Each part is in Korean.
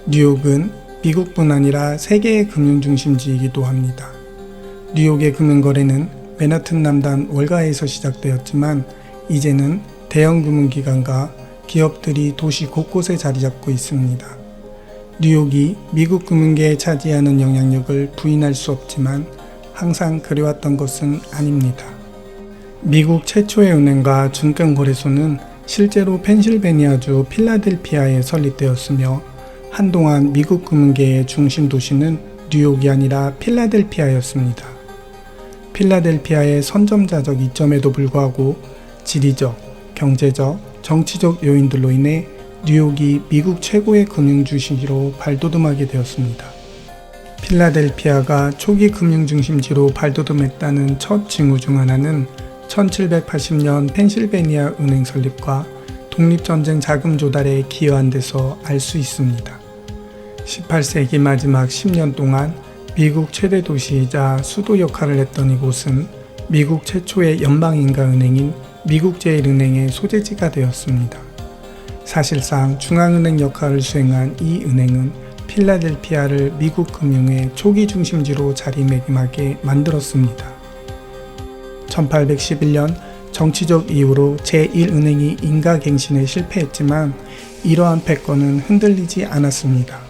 뉴욕은 미국뿐 아니라 세계의 금융중심지이기도 합니다. 뉴욕의 금융거래는 맨하튼 남단 월가에서 시작되었지만 이제는 대형 금융기관과 기업들이 도시 곳곳에 자리 잡고 있습니다. 뉴욕이 미국 금융계에 차지하는 영향력을 부인할 수 없지만 항상 그래왔던 것은 아닙니다. 미국 최초의 은행과 증권거래소는 실제로 펜실베니아주 필라델피아에 설립되었으며 한동안 미국 금융계의 중심 도시는 뉴욕이 아니라 필라델피아였습니다. 필라델피아의 선점자적 이점에도 불구하고 지리적, 경제적, 정치적 요인들로 인해 뉴욕이 미국 최고의 금융중심지로 발돋움하게 되었습니다. 필라델피아가 초기 금융중심지로 발돋움했다는 첫 징후 중 하나는 1780년 펜실베니아 은행 설립과 독립전쟁 자금 조달에 기여한 데서 알 수 있습니다. 18세기 마지막 10년 동안 미국 최대 도시이자 수도 역할을 했던 이곳은 미국 최초의 연방인가은행인 미국 제1은행의 소재지가 되었습니다. 사실상 중앙은행 역할을 수행한 이 은행은 필라델피아를 미국 금융의 초기 중심지로 자리매김하게 만들었습니다. 1811년 정치적 이유로 제1은행이 인가갱신에 실패했지만 이러한 패권은 흔들리지 않았습니다.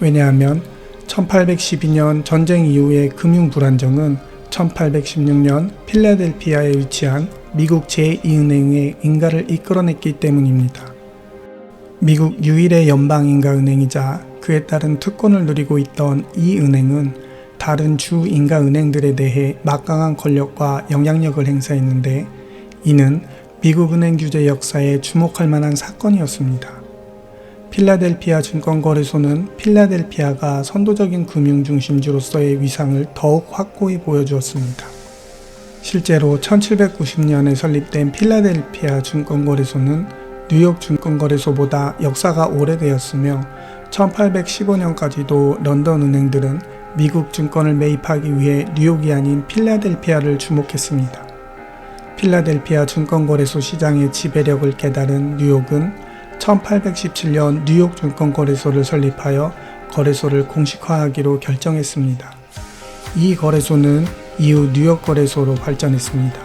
왜냐하면 1812년 전쟁 이후의 금융 불안정은 1816년 필라델피아에 위치한 미국 제2은행의 인가를 이끌어냈기 때문입니다. 미국 유일의 연방인가은행이자 그에 따른 특권을 누리고 있던 이 은행은 다른 주 인가은행들에 대해 막강한 권력과 영향력을 행사했는데 이는 미국 은행 규제 역사에 주목할 만한 사건이었습니다. 필라델피아 증권거래소는 필라델피아가 선도적인 금융중심지로서의 위상을 더욱 확고히 보여주었습니다. 실제로 1790년에 설립된 필라델피아 증권거래소는 뉴욕 증권거래소보다 역사가 오래되었으며 1815년까지도 런던 은행들은 미국 증권을 매입하기 위해 뉴욕이 아닌 필라델피아를 주목했습니다. 필라델피아 증권거래소 시장의 지배력을 깨달은 뉴욕은 1817년 뉴욕 증권거래소를 설립하여 거래소를 공식화하기로 결정했습니다. 이 거래소는 이후 뉴욕 거래소로 발전했습니다.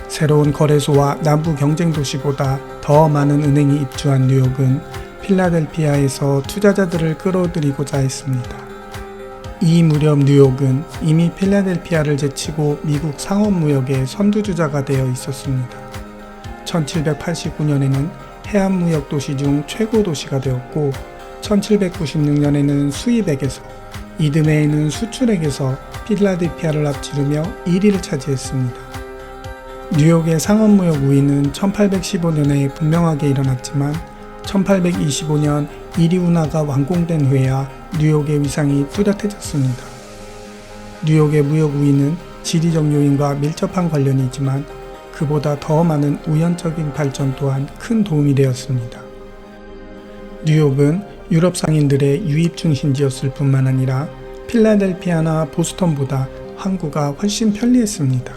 새로운 거래소와 남부 경쟁 도시보다 더 많은 은행이 입주한 뉴욕은 필라델피아에서 투자자들을 끌어들이고자 했습니다. 이 무렵 뉴욕은 이미 필라델피아를 제치고 미국 상업무역의 선두주자가 되어 있었습니다. 1789년에는 해안무역 도시 중 최고 도시가 되었고 1796년에는 수입액에서 이듬해에는 수출액에서 필라델피아를 앞지르며 1위를 차지했습니다. 뉴욕의 상업무역 우위는 1815년에 분명하게 일어났지만 1825년 이리 운하가 완공된 후에야 뉴욕의 위상이 뚜렷해졌습니다. 뉴욕의 무역 우위는 지리적 요인과 밀접한 관련이 있지만 그보다 더 많은 우연적인 발전 또한 큰 도움이 되었습니다. 뉴욕은 유럽 상인들의 유입 중심지였을 뿐만 아니라 필라델피아나 보스턴보다 항구가 훨씬 편리했습니다.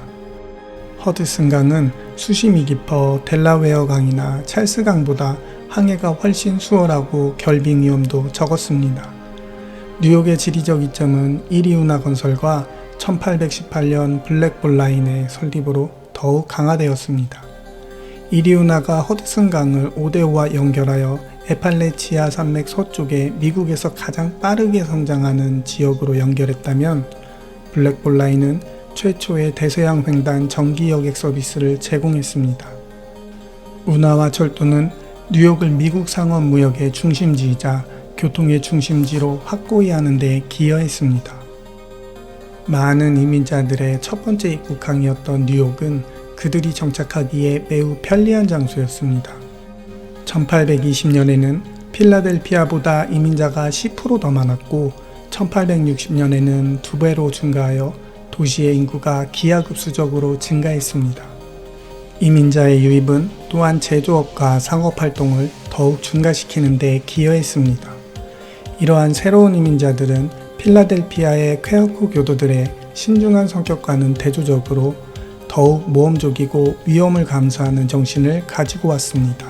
허드슨강은 수심이 깊어 델라웨어 강이나 찰스 강보다 항해가 훨씬 수월하고 결빙 위험도 적었습니다. 뉴욕의 지리적 이점은 이리 운하 건설과 1818년 블랙볼 라인의 설립으로 더욱 강화되었습니다. 이리 운하가 허드슨강을 오데오와 연결하여 에팔레치아 산맥 서쪽에 미국에서 가장 빠르게 성장하는 지역으로 연결했다면 블랙볼 라인은 최초의 대서양 횡단 정기 여객 서비스를 제공했습니다. 운하와 철도는 뉴욕을 미국 상업 무역의 중심지이자 교통의 중심지로 확고히 하는 데 기여했습니다. 많은 이민자들의 첫 번째 입국항이었던 뉴욕은 그들이 정착하기에 매우 편리한 장소였습니다. 1820년에는 필라델피아보다 이민자가 10% 더 많았고 1860년에는 2배로 증가하여 도시의 인구가 기하급수적으로 증가했습니다. 이민자의 유입은 또한 제조업과 상업활동을 더욱 증가시키는 데 기여했습니다. 이러한 새로운 이민자들은 필라델피아의 퀘어커 교도들의 신중한 성격과는 대조적으로 더욱 모험적이고 위험을 감수하는 정신을 가지고 왔습니다.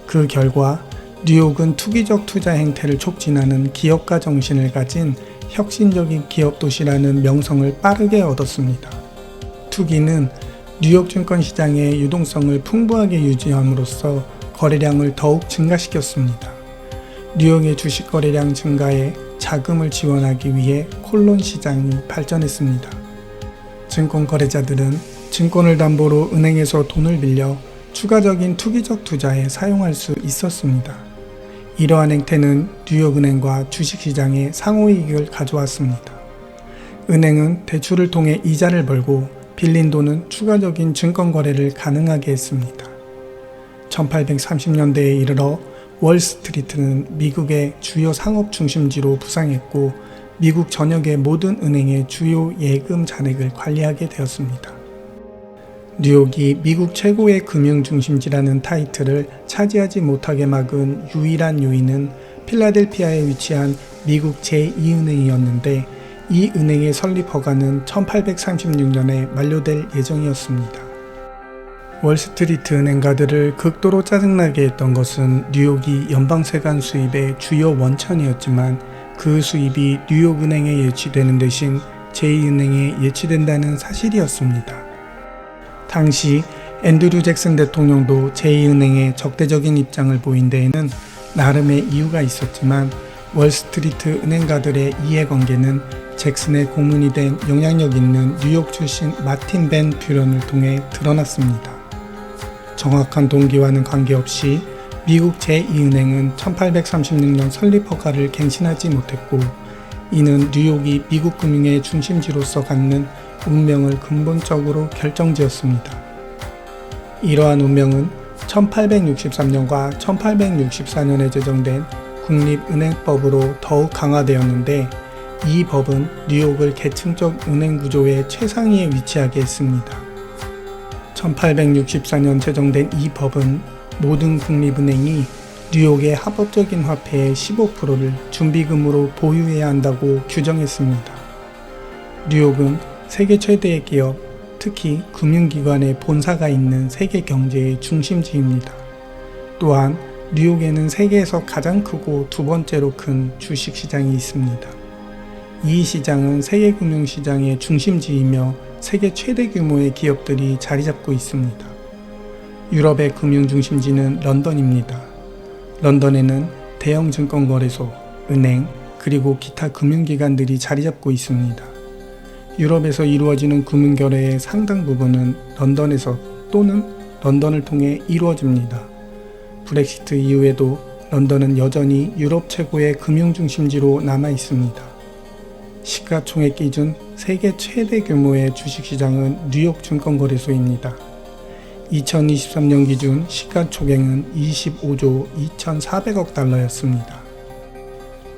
그 결과 뉴욕은 투기적 투자 행태를 촉진하는 기업가 정신을 가진 혁신적인 기업 도시라는 명성을 빠르게 얻었습니다. 투기는 뉴욕 증권시장의 유동성을 풍부하게 유지함으로써 거래량을 더욱 증가시켰습니다. 뉴욕의 주식 거래량 증가에 자금을 지원하기 위해 콜론 시장이 발전했습니다. 증권 거래자들은 증권을 담보로 은행에서 돈을 빌려 추가적인 투기적 투자에 사용할 수 있었습니다. 이러한 행태는 뉴욕은행과 주식시장에 상호이익을 가져왔습니다. 은행은 대출을 통해 이자를 벌고 빌린 돈은 추가적인 증권 거래를 가능하게 했습니다. 1830년대에 이르러 월스트리트는 미국의 주요 상업 중심지로 부상했고 미국 전역의 모든 은행의 주요 예금 잔액을 관리하게 되었습니다. 뉴욕이 미국 최고의 금융 중심지라는 타이틀을 차지하지 못하게 막은 유일한 요인은 필라델피아에 위치한 미국 제2은행이었는데 이 은행의 설립 허가는 1836년에 만료될 예정이었습니다. 월스트리트 은행가들을 극도로 짜증나게 했던 것은 뉴욕이 연방세관 수입의 주요 원천이었지만 그 수입이 뉴욕은행에 예치되는 대신 제2은행에 예치된다는 사실이었습니다. 당시 앤드류 잭슨 대통령도 제2은행에 적대적인 입장을 보인 데에는 나름의 이유가 있었지만 월스트리트 은행가들의 이해관계는 잭슨의 고문이 된 영향력 있는 뉴욕 출신 마틴 벤 뷰런을 통해 드러났습니다. 정확한 동기와는 관계없이 미국 제2은행은 1836년 설립 허가를 갱신하지 못했고 이는 뉴욕이 미국 금융의 중심지로서 갖는 운명을 근본적으로 결정지었습니다. 이러한 운명은 1863년과 1864년에 제정된 국립은행법으로 더욱 강화되었는데 이 법은 뉴욕을 계층적 은행 구조의 최상위에 위치하게 했습니다. 1864년 제정된 이 법은 모든 국립은행이 뉴욕의 합법적인 화폐의 15%를 준비금으로 보유해야 한다고 규정했습니다. 뉴욕은 세계 최대의 기업, 특히 금융기관의 본사가 있는 세계 경제의 중심지입니다. 또한 뉴욕에는 세계에서 가장 크고 두 번째로 큰 주식시장이 있습니다. 이 시장은 세계 금융시장의 중심지이며 세계 최대 규모의 기업들이 자리 잡고 있습니다. 유럽의 금융 중심지는 런던입니다. 런던에는 대형 증권거래소, 은행, 그리고 기타 금융기관들이 자리 잡고 있습니다. 유럽에서 이루어지는 금융거래의 상당 부분은 런던에서 또는 런던을 통해 이루어집니다. 브렉시트 이후에도 런던은 여전히 유럽 최고의 금융 중심지로 남아 있습니다. 시가총액 기준 세계 최대 규모의 주식시장은 뉴욕 증권거래소입니다. 2023년 기준 시가총액은 25조 2,400억 달러였습니다.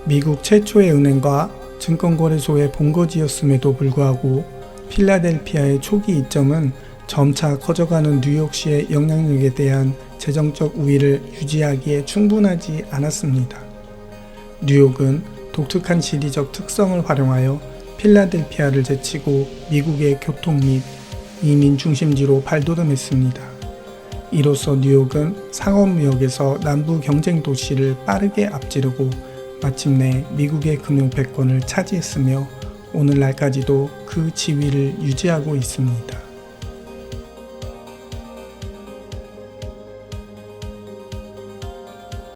미국 최초의 은행과 증권거래소의 본거지였음에도 불구하고 필라델피아의 초기 이점은 점차 커져가는 뉴욕시의 영향력에 대한 재정적 우위를 유지하기에 충분하지 않았습니다. 뉴욕은 독특한 지리적 특성을 활용하여 필라델피아를 제치고 미국의 교통 및 이민 중심지로 발돋움했습니다. 이로써 뉴욕은 상업무역에서 남부 경쟁 도시를 빠르게 앞지르고 마침내 미국의 금융 패권을 차지했으며 오늘날까지도 그 지위를 유지하고 있습니다.